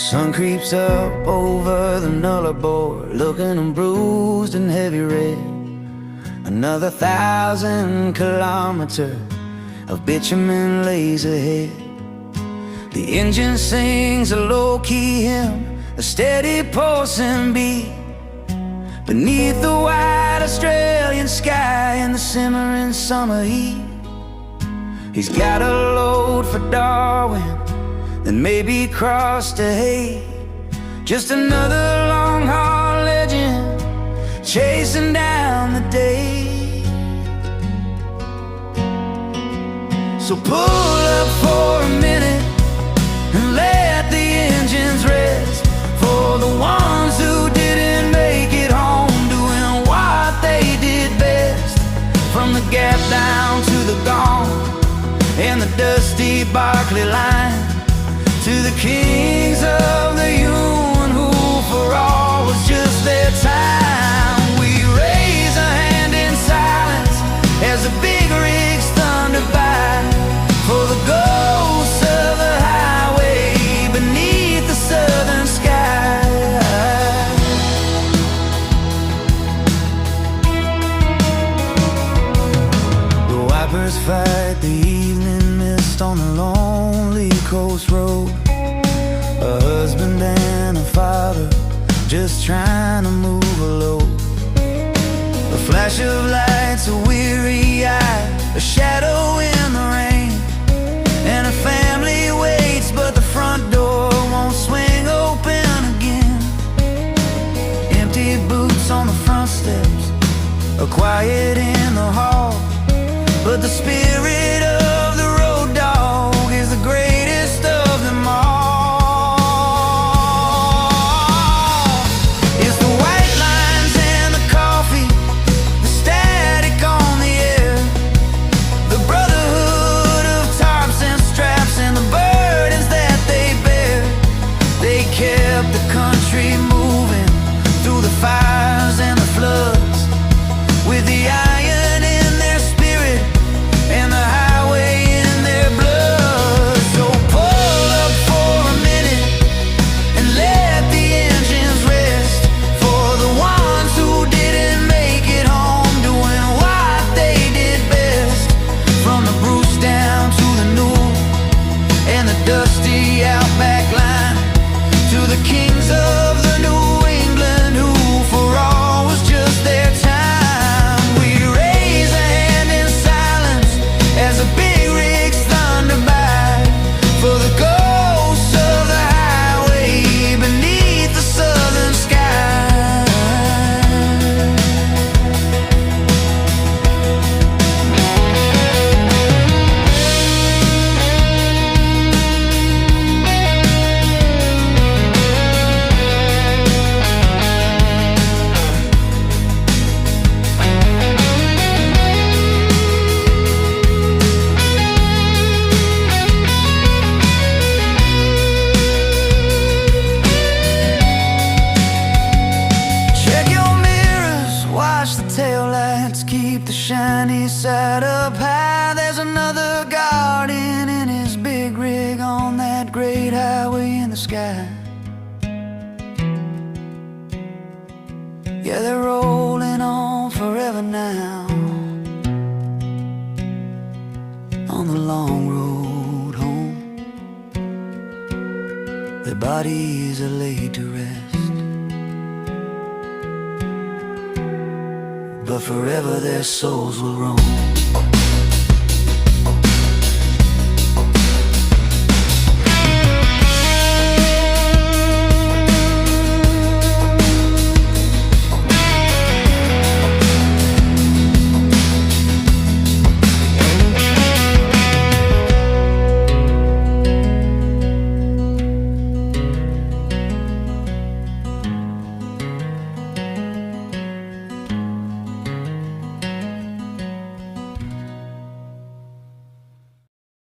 Sun creeps up over the nullarbor, looking bruised and heavy red. Another 1,000 kilometers of bitumen lays ahead. The engine sings a low-key hymn, a steady pulsing beat, beneath the white Australian sky and the simmering summer heat. He's got a load for Darwin, then maybe cross to hay. Just another long-haul legend, chasing down the day. So pull up for a minute and let the engines rest, for the ones who didn't make it home, doing what they did best. From the Gap down to the Gong and the dusty Barclay line, to the kings of the Huon, who for all was just their time. We raise a hand in silence as the big rigs thunder by, for the ghosts of the highway beneath the southern sky. The wipers fight the evening mist on the lonely coast road. A husband and a father just trying to move a load. A flash of lights, a weary eye, a shadow in the rain, and a family waits, but the front door won't swing open again. Empty boots on the front steps, a quiet in the hall, but the spirit of the road dog is the greatest of them all. It's the white lines and the coffee, the static on the air, the brotherhood of tarps and straps, and the burdens that they bear. They kept the country moving through the fires and the floods, with the iron in their spirit and the highway in their blood. So pull up for a minute and let the engines rest, for the ones who didn't make it home, doing what they did best. From the Bruce down to the Newell and the dusty outback line, to the kings of the New England, who for all was just their time. We raise a hand in silence as the big rigs thunder by, for the ghosts of the highway beneath the southern sky. Check your mirrors, watch the taillights, keep the shiny side up high. There's another guardian in his big rig on that great highway in the sky. Yeah, they're rolling on forever now, on the long road home. Their bodies are laid to rest, but forever their souls will roam.